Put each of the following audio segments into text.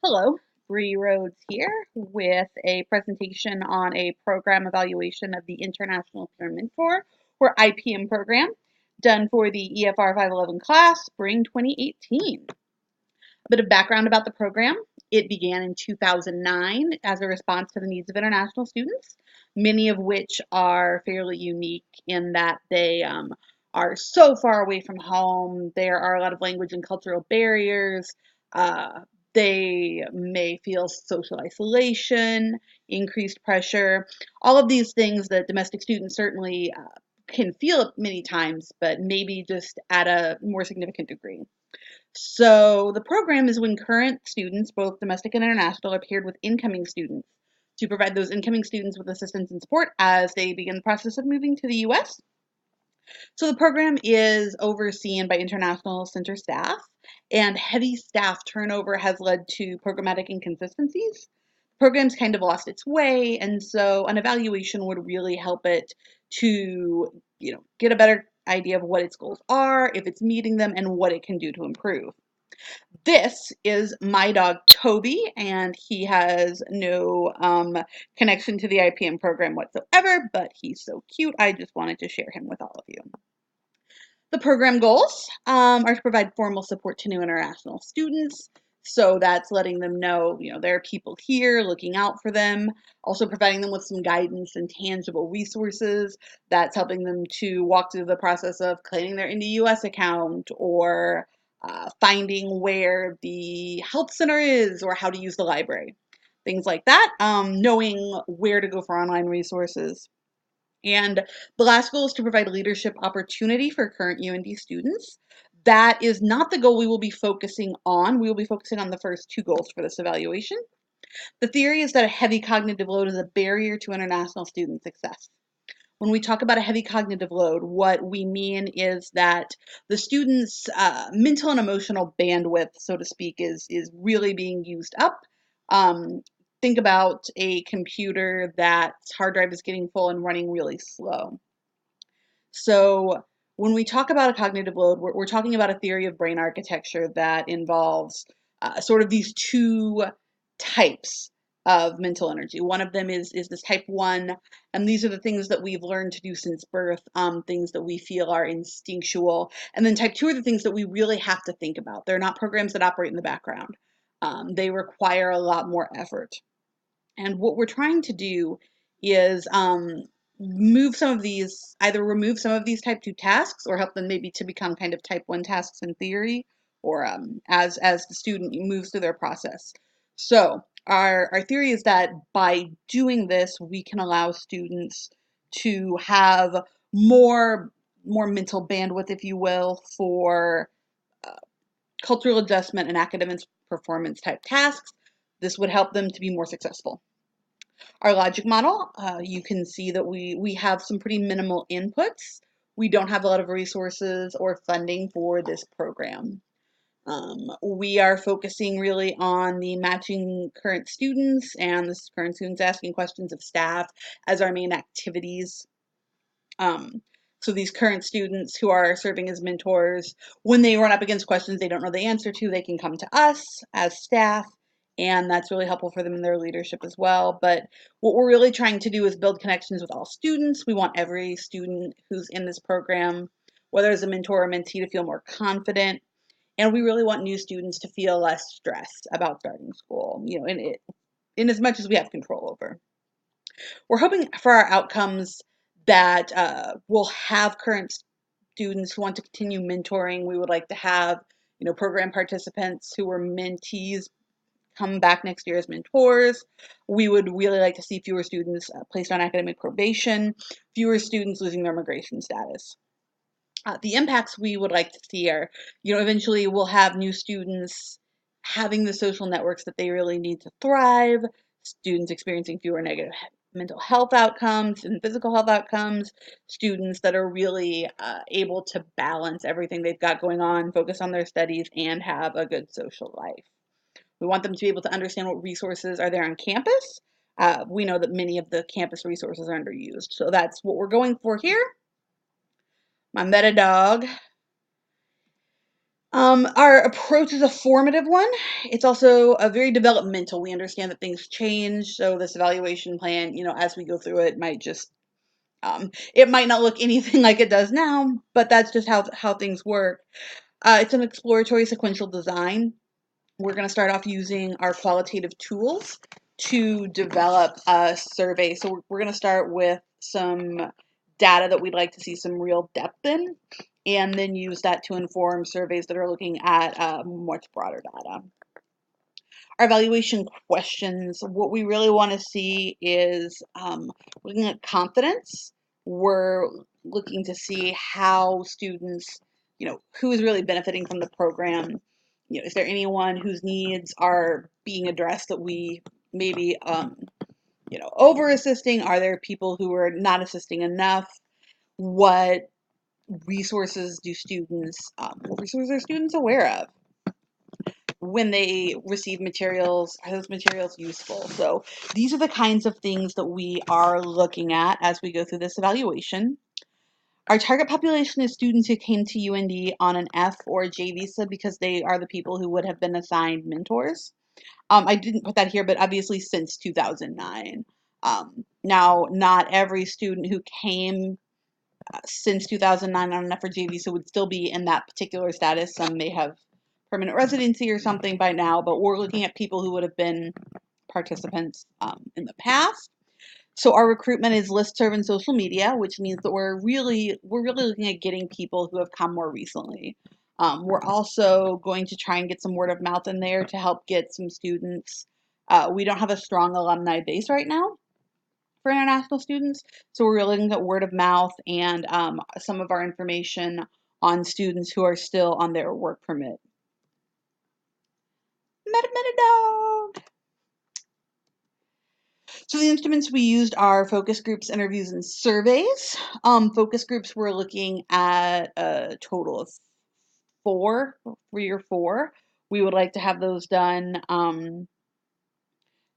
Hello, Rhodes here with a presentation on a program evaluation of the International Peer Mentor, or IPM program, done for the EFR 511 class, spring 2018. A bit of background about the program. It began in 2009 as a response to the needs of international students, many of which are fairly unique in that they are so far away from home. There are a lot of language and cultural barriers. Uh, they may feel social isolation, increased pressure, all of these things that domestic students certainly can feel many times, but maybe just at a more significant degree. So the program is when current students, both domestic and international, are paired with incoming students to provide those incoming students with assistance and support as they begin the process of moving to the U.S. So the program is overseen by international center staff, and heavy staff turnover has led to programmatic inconsistencies. The program's kind of lost its way, and so an evaluation would really help it to, get a better idea of what its goals are, if it's meeting them, and what it can do to improve. This is my dog Toby, and he has no connection to the IPM program whatsoever, but he's so cute. I just wanted to share him with all of you. The program goals are to provide formal support to new international students. So that's letting them know, there are people here looking out for them. Also providing them with some guidance and tangible resources. That's helping them to walk through the process of claiming their Indie US account or finding where the help center is or how to use the library. Things like that. Knowing where to go for online resources. And the last goal is to provide leadership opportunity for current UND students. That is not the goal we will be focusing on. We will be focusing on the first two goals for this evaluation. The theory is that a heavy cognitive load is a barrier to international student success. When we talk about a heavy cognitive load, what we mean is that the student's mental and emotional bandwidth, so to speak, is really being used up. Um, think about a computer that's hard drive is getting full and running really slow. So when we talk about a cognitive load, we're talking about a theory of brain architecture that involves sort of these two types of mental energy. One of them is this type 1, and these are the things that we've learned to do since birth, things that we feel are instinctual. And then type 2 are the things that we really have to think about. They're not programs that operate in the background. They require a lot more effort. And what we're trying to do is move some of these, either remove some of these type 2 tasks or help them maybe to become kind of type 1 tasks in theory or as the student moves through their process. So our theory is that by doing this, we can allow students to have more mental bandwidth, if you will, for uh, cultural adjustment and academic performance type tasks. This would help them to be more successful. Our logic model, you can see that we have some pretty minimal inputs. We don't have a lot of resources or funding for this program. We are focusing really on the matching current students and the current students asking questions of staff as our main activities. So these current students who are serving as mentors, when they run up against questions they don't know the answer to, they can come to us as staff, and that's really helpful for them in their leadership as well. But what we're really trying to do is build connections with all students. We want every student who's in this program, whether as a mentor or mentee, to feel more confident. And we really want new students to feel less stressed about starting school, in as much as we have control over. We're hoping for our outcomes that we'll have current students who want to continue mentoring. We would like to have, program participants who were mentees come back next year as mentors. We would really like to see fewer students placed on academic probation, fewer students losing their immigration status. The impacts we would like to see are, eventually we'll have new students having the social networks that they really need to thrive, students experiencing fewer negative mental health outcomes and physical health outcomes, students that are really able to balance everything they've got going on, focus on their studies, and have a good social life. We want them to be able to understand what resources are there on campus. We know that many of the campus resources are underused, so that's what we're going for here. My meta dog Our approach is a formative one. It's also a very developmental. We understand that things change, so this evaluation plan, as we go through it, might just it might not look anything like it does now, but that's just how things work. It's an exploratory sequential design. We're going to start off using our qualitative tools to develop a survey. So we're going to start with some data that we'd like to see some real depth in, and then use that to inform surveys that are looking at much broader data. Our evaluation questions, what we really want to see is looking at confidence. We're looking to see how students, who is really benefiting from the program. Is there anyone whose needs are being addressed that we maybe, over assisting? Are there people who are not assisting enough? What resources what resources are students aware of? When they receive materials, are those materials useful? So these are the kinds of things that we are looking at as we go through this evaluation. Our target population is students who came to UND on an F or a J visa because they are the people who would have been assigned mentors. I didn't put that here, but obviously since 2009. Now, not every student who came since 2009 on an F or J visa would still be in that particular status. Some may have permanent residency or something by now, but we're looking at people who would have been participants in the past. So our recruitment is listserv and social media, which means that we're really looking at getting people who have come more recently. We're also going to try and get some word of mouth in there to help get some students. We don't have a strong alumni base right now for international students, so we're looking at word of mouth and some of our information on students who are still on their work permit. Meta dog. So the instruments we used are focus groups, interviews, and surveys. Focus groups, we're looking at a total of 3 or 4. We would like to have those done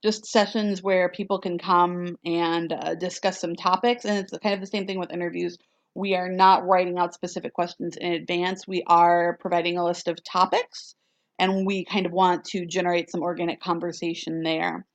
just sessions where people can come and discuss some topics. And it's kind of the same thing with interviews. We are not writing out specific questions in advance. We are providing a list of topics, and we kind of want to generate some organic conversation there.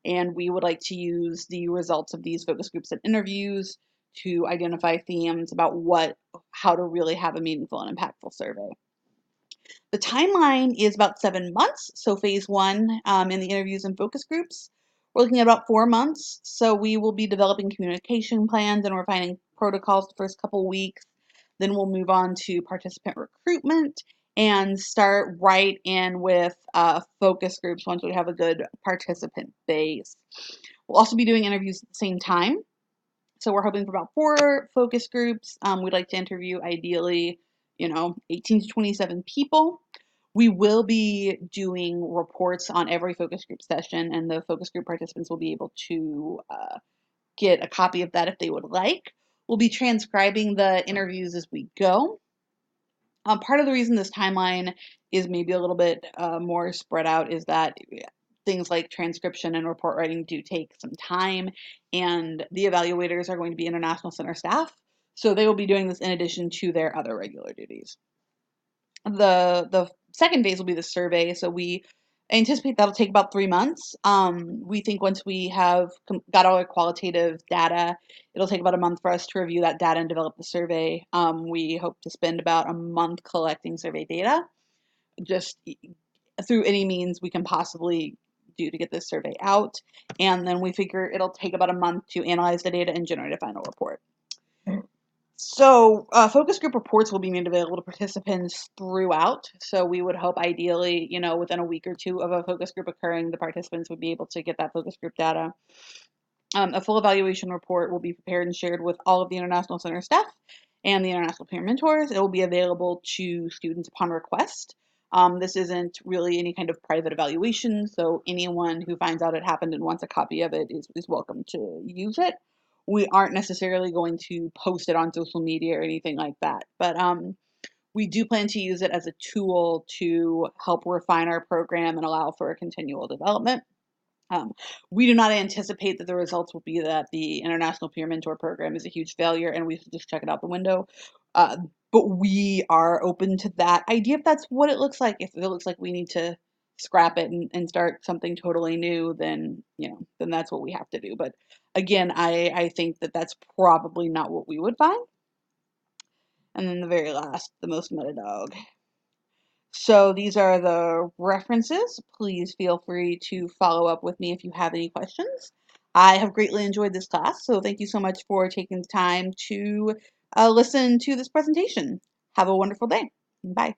And we would like to use the results of these focus groups and interviews to identify themes about how to really have a meaningful and impactful survey. The timeline is about 7 months. So phase 1 in the interviews and focus groups, we're looking at about 4 months. So we will be developing communication plans and refining protocols the first couple weeks. Then we'll move on to participant recruitment and start right in with focus groups once we have a good participant base. We'll also be doing interviews at the same time. So we're hoping for about 4 focus groups. We'd like to interview ideally, 18 to 27 people. We will be doing reports on every focus group session, and the focus group participants will be able to get a copy of that if they would like. We'll be transcribing the interviews as we go. Part of the reason this timeline is maybe a little bit more spread out is that things like transcription and report writing do take some time, and the evaluators are going to be International Center staff, so they will be doing this in addition to their other regular duties. The second phase will be the survey, so we anticipate that'll take about 3 months. We think once we have got all our qualitative data, it'll take about a month for us to review that data and develop the survey. We hope to spend about a month collecting survey data, just through any means we can possibly do to get this survey out. And then we figure it'll take about a month to analyze the data and generate a final report. So focus group reports will be made available to participants throughout. So we would hope ideally, within a week or 2 of a focus group occurring, the participants would be able to get that focus group data. A full evaluation report will be prepared and shared with all of the International Center staff and the International Peer Mentors. It will be available to students upon request. This isn't really any kind of private evaluation, so anyone who finds out it happened and wants a copy of it is welcome to use it. We aren't necessarily going to post it on social media or anything like that, but we do plan to use it as a tool to help refine our program and allow for a continual development. We do not anticipate that the results will be that the International Peer Mentor Program is a huge failure and we should just check it out the window. Uh, but we are open to that idea if that's what it looks like. If it looks like we need to scrap it and start something totally new, then then that's what we have to do. But again, I think that that's probably not what we would find. And then the very last, the most meta dog. So these are the references. Please feel free to follow up with me if you have any questions. I have greatly enjoyed this class, so thank you so much for taking the time to listen to this presentation. Have a wonderful day. Bye.